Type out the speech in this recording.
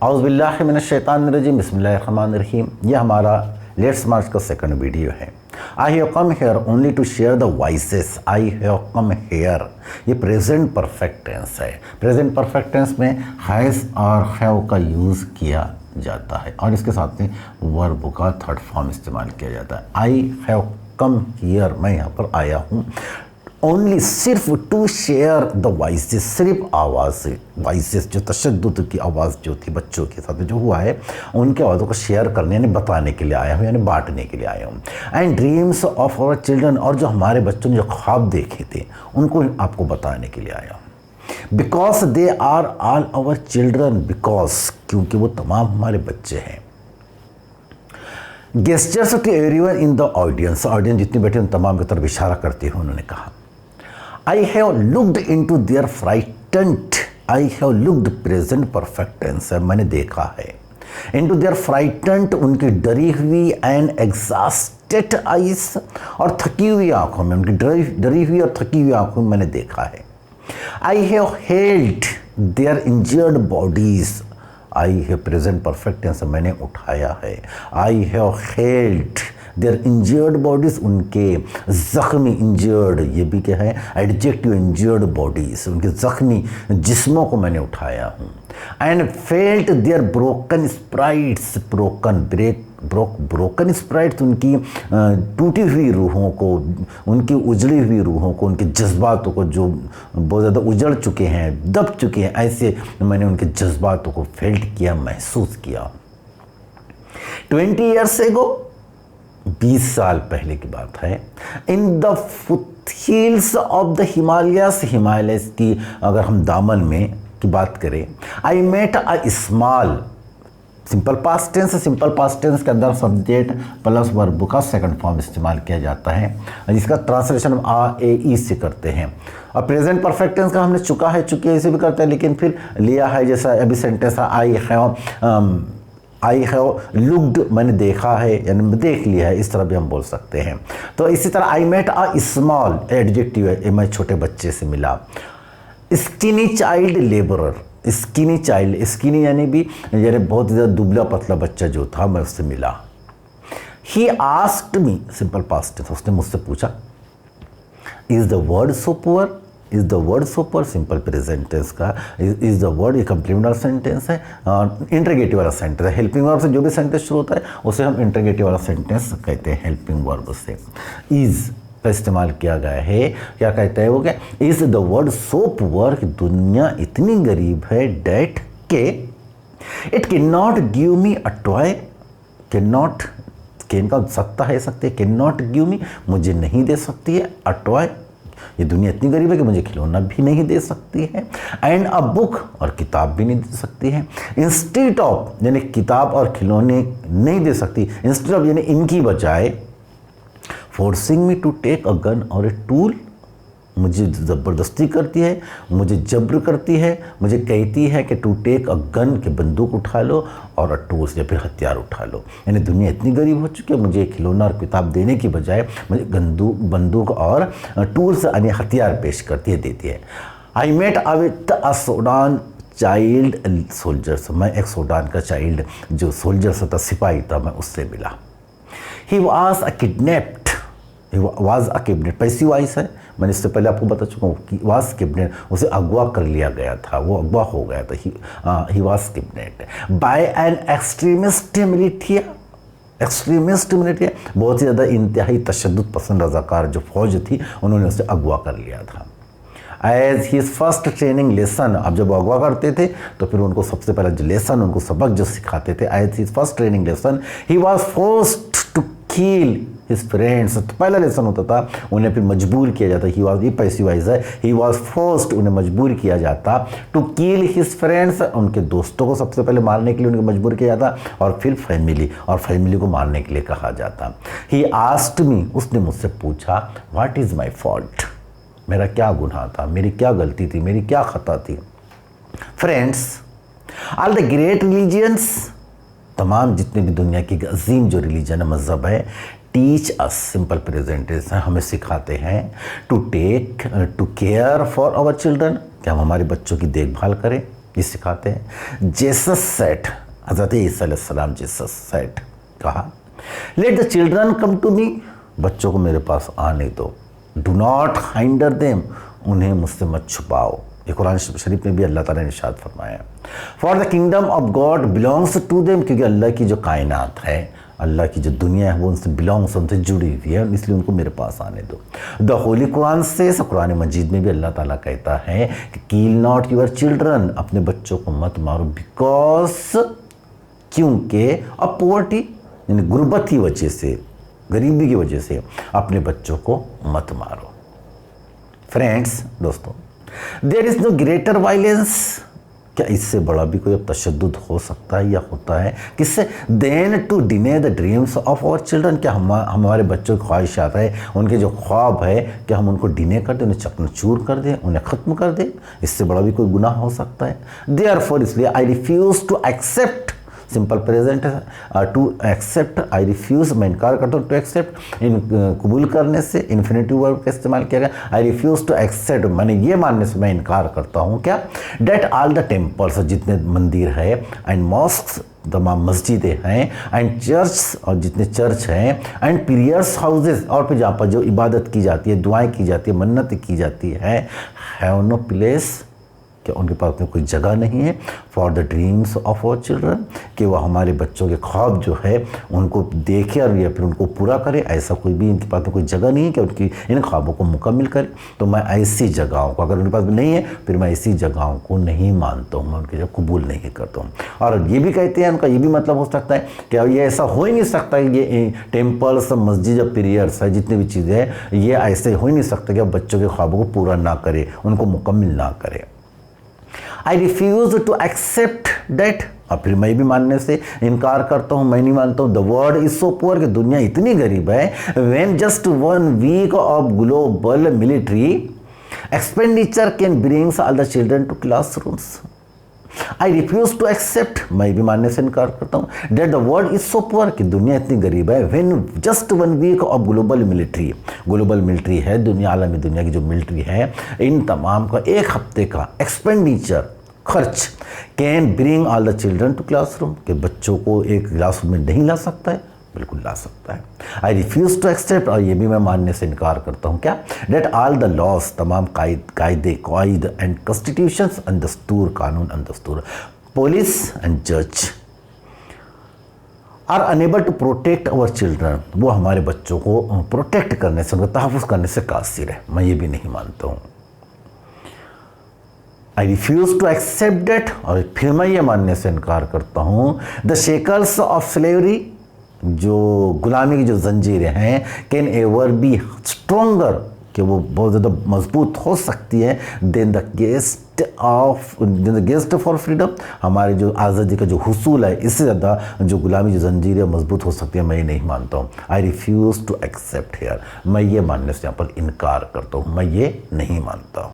औज़ुबिल्लाहि मिनश्शैतानिर्रजीम बिस्मिल्लाहिर्रहमानिर्रहीम। यह हमारा लेट्स मार्च का सेकंड वीडियो है। I have come here only to share the voices. I have come here ये प्रेजेंट परफेक्ट टेंस है। प्रेजेंट परफेक्ट टेंस में हैज़ और हैव का यूज़ किया जाता है और इसके साथ में वर्ब का थर्ड फॉर्म इस्तेमाल किया जाता है। आई हैव कम हियर, मैं यहाँ पर आया हूँ। ओनली सिर्फ टू शेयर द वॉइसेस, सिर्फ आवाज़ वॉइसेस जो तशद्दुद की आवाज़ जो थी बच्चों के साथ जो हुआ है उनकी आवाज़ों को शेयर करने यानी बताने के लिए आया हूँ, यानी बांटने के लिए आया हूँ। And dreams of our children, और जो हमारे बच्चों ने जो ख्वाब देखे थे उनको आपको बताने के लिए आया हूँ। Because they are all our children, because क्योंकि वो तमाम हमारे बच्चे हैं। Gestures to everyone in the audience, audience जितनी बैठे उन तमाम की तरफ इशारा करते हुए उन्होंने कहा I have looked into their frightened, I have looked present perfect tense है, मैंने देखा है। इन टू देयर फ्राइटेंट, उनकी डरी हुई एंड एग्जॉस्टेड आइज, और थकी हुई आंखों में, उनकी डरी हुई और थकी हुई आंखों में मैंने देखा है। I have held their injured bodies, I have present perfect tense मैंने उठाया है। I have held their injured bodies, उनके ज़ख्मी, इंजर्ड ये भी क्या है एडजेक्टिव, इंजर्ड बॉडीज उनके ज़ख्मी जिस्मों को मैंने उठाया हूँ। And felt their broken spirits, broken spirits उनकी टूटी हुई रूहों को, उनकी उजड़ी हुई रूहों को, उनके जज्बातों को जो बहुत ज़्यादा उजड़ चुके हैं, दब चुके हैं, ऐसे मैंने उनके जज्बातों को फेल्ट किया, महसूस किया। 20 years ago, 20 साल पहले की बात है। In the foothills of the Himalayas, Himalayas की अगर हम दामन में की बात करें, I met a small, simple past tense, simple past tense के अंदर सब्जेक्ट प्लस वर्ब का सेकंड फॉर्म इस्तेमाल किया जाता है जिसका ट्रांसलेशन हम आ ए ई से करते हैं। और प्रेजेंट परफेक्ट टेंस का हमने चुके ऐसे भी करते हैं, लेकिन फिर लिया है जैसा अभी सेंटेंस है आई हैव लुक्ड, मैंने देखा है यानी देख लिया है, इस तरह भी हम बोल सकते हैं। तो इसी तरह I met a small, adjective है, मैं छोटे बच्चे से मिला। Skinny child labourer, skinny child, skinny यानी बहुत ज़्यादा दुबला पतला बच्चा जो था, मैं उससे मिला। He asked me, simple past, उसने मुझसे पूछा। Is the word so poor, is the word so poor, simple present tense का इज द वर्ड ये कंप्लीमेंट वाला सेंटेंस है, इंटरोगेटिव वाला सेंटेंस है। हेल्पिंग वर्ब से जो भी सेंटेंस शुरू होता है उसे हम इंटरोगेटिव वाला सेंटेंस कहते हैं। हेल्पिंग वर्ब से इज का इस्तेमाल किया गया है। क्या कहता है वो, क्या is the word so poor, दुनिया इतनी गरीब है, डेट के it can not give me a toy, can not, can का सकता है सकते, कैन नॉट गिव मी मुझे नहीं दे सकती है, अ टॉय ये दुनिया इतनी गरीब है कि मुझे खिलौना भी नहीं दे सकती है। एंड अ बुक, और किताब भी नहीं दे सकती है। इंस्टेड ऑफ यानी किताब और खिलौने नहीं दे सकती, इंस्टेड ऑफ यानी इनकी बजाय। Forcing me to take a gun और ए टूल, मुझे ज़बरदस्ती करती है, मुझे जब्र करती है, मुझे कहती है कि टू टेक अ गन के बंदूक उठा लो और अ टूल्स या फिर हथियार उठा लो। यानी दुनिया इतनी गरीब हो चुकी है, मुझे खिलौना और किताब देने की बजाय मुझे बंदूक और टूल्स यानी हथियार पेश करती है, देती है। I met with a Sudan child soldiers, मैं एक सूडान का चाइल्ड जो सोल्जर्स था, सिपाही था, मैं उससे मिला। He was a kidnapped, was a kidnap passive voice है, मैंने इससे पहले आपको बता चुका हूँ कि वाज किडनैप, उसे अगवा कर लिया गया था, वो अगवा हो गया था। He was kidnapped by an extremist militia, extremist militia बहुत ही ज़्यादा इंतहाई तशद्दुद पसंद रज़ाकार जो फौज थी, उन्होंने उसे अगवा कर लिया था। As his first training lesson, अब जब अगवा करते थे तो फिर उनको सबसे पहला जो लेसन, उनको सबक जो सिखाते थे, as his first training lesson he was forced to kill his friends, तो पहला लेसन होता था, उन्हें फिर मजबूर किया जाता, ही वॉज, ये पैसिव वॉइस है, ही वॉज फोर्स्ड, उन्हें मजबूर किया जाता, टू किल हिज फ्रेंड्स, उनके दोस्तों को सबसे पहले मारने के लिए उनको मजबूर किया जाता, और फिर फैमिली, और फैमिली को मारने के लिए कहा जाता। ही आस्क्ड मी, उसने मुझसे पूछा, व्हाट इज़ माई फॉल्ट, मेरा क्या गुनाह था, मेरी क्या गलती थी, मेरी क्या खता थी। Friends, all the great religions, तमाम जितने भी दुनिया की अजीम जो रिलीजन है, मज़हब है, teach us, simple present tense है, हमें सिखाते हैं to care for our children, कि हम हमारे बच्चों की देखभाल करें। ये सिखाते हैं। जेसस सेट, हज़रत ईसा अलैहिस्सलाम जेसस सेट कहा, let the children come to me, बच्चों को मेरे पास आने दो। डू नॉट हाइंडर देम, उन्हें मुझसे मत छुपाओ। ये कुरान शरीफ में भी अल्लाह ताला ने इरशाद फरमाया। For the kingdom of God belongs to them, क्योंकि अल्लाह की जो कायनात है, अल्लाह की जो दुनिया है वो उनसे बिलोंग्स, उनसे जुड़ी हुई है, इसलिए उनको मेरे पास आने दो। द होली कुरान से, कुरान मजीद में भी अल्लाह ताला कहता है कि किल नॉट योर चिल्ड्रन, अपने बच्चों को मत मारो, बिकॉज, क्योंकि अब पॉवर्टी यानी गुर्बत की वजह से, गरीबी की वजह से अपने बच्चों को मत मारो। फ्रेंड्स, दोस्तों, there is no greater violence, क्या इससे बड़ा भी कोई अब तशद्दुद हो सकता है या होता है किससे, then to deny the dreams of our children, क्या हमारे बच्चों की ख्वाहिशात है, उनके जो ख्वाब है, क्या हम उनको डिने कर दें, उन्हें चकनाचूर कर दें, उन्हें ख़त्म कर दें, इससे बड़ा भी कोई गुनाह हो सकता है। देयरफॉर, इसलिए I refuse to accept, simple present है, टू एक्सेप्ट, आई रिफ्यूज़, मैं इनकार करता हूँ, टू एक्सेप्ट, इन कबूल करने से इन्फिनेटिव वर्ब का इस्तेमाल किया गया। आई रिफ्यूज़ टू एक्सेप्ट, मैंने ये मानने से मैं इनकार करता हूँ क्या, डेट ऑल द टेम्पल्स, जितने मंदिर है, एंड मॉस्क्स, तमाम मस्जिदें हैं, एंड चर्च, और जितने चर्च हैं, एंड पीरियड्स हाउसेस, और फिर जहाँ पर जो इबादत की जाती है, दुआएं की जाती है, मन्नतें की जाती है, हैव नो प्लेस, कि उनके पास में कोई जगह नहीं है, for the dreams of our children, कि वह हमारे बच्चों के ख्वाब जो है उनको देखे और या फिर उनको पूरा करे, ऐसा कोई भी इनके पास में कोई जगह नहीं है कि उनकी इन ख्वाबों को मुकम्मल करे। तो मैं ऐसी जगहों को, अगर उनके पास में नहीं है, फिर मैं ऐसी जगहों को नहीं मानता हूँ, मैं उनकी जगह कबूल नहीं करता हूँ। और ये भी कहते हैं, उनका ये भी मतलब हो सकता है कि ये ऐसा हो ही नहीं सकता, ये टेम्पल्स, मस्जिद या पीरियड्स है, जितनी भी चीज़ें हैं, ये ऐसे हो ही नहीं सकता कि अब बच्चों के ख्वाबों को पूरा ना करे, उनको मुकम्मल ना करे। आई रिफ्यूज़ टू एक्सेप्ट डैट, और फिर मैं भी मानने से इनकार करता हूँ, मैं नहीं मानता हूँ। The world is so poor, कि दुनिया इतनी गरीब है, when just 1 week of global military expenditure can brings all the children to classrooms. I refuse to accept, मैं भी मानने से इनकार करता हूँ, that the world is so poor, कि दुनिया इतनी गरीब है, when just 1 week of global military, global military है दुनिया, आलमी दुनिया की जो मिलिट्री है, इन तमाम का 1 हफ्ते का एक्सपेंडिचर, खर्च, can bring all the children to classroom, के बच्चों को एक क्लासरूम में नहीं ला सकता है, बिल्कुल ला सकता है। आई रिफ्यूज़ टू एक्सेप्ट, और ये भी मैं मानने से इनकार करता हूँ क्या, डेट ऑल द लॉस, तमाम कायदे कायद एंड कॉन्स्टिट्यूशंस एंड दस्तूर, कानून एंड दस्तूर, पुलिस एंड जज are unable to protect our children, वो हमारे बच्चों को प्रोटेक्ट करने से, उनका तहफ़्फ़ुज़ करने से कासिर है, मैं ये भी नहीं मानता हूँ। आई रिफ्यूज़ टू एक्सेप्ट डेट, और फिर मैं ये मानने से इनकार करता हूँ, द शेकल्स ऑफ स्लेवरी, जो गुलामी की जो जंजीरें हैं, कैन एवर बी स्ट्रोंगर, कि वो बहुत ज़्यादा मजबूत हो सकती है, then the quest for freedom, हमारे जो आज़ादी का जो हुसूल है, इससे ज़्यादा जो गुलामी जो जंजीरें मजबूत हो सकती है, मैं ये नहीं मानता हूँ। आई रिफ्यूज़ टू एक्सेप्ट हेयर, मैं ये मानने से यहाँ पर इनकार करता हूँ, मैं ये नहीं मानता हूँ।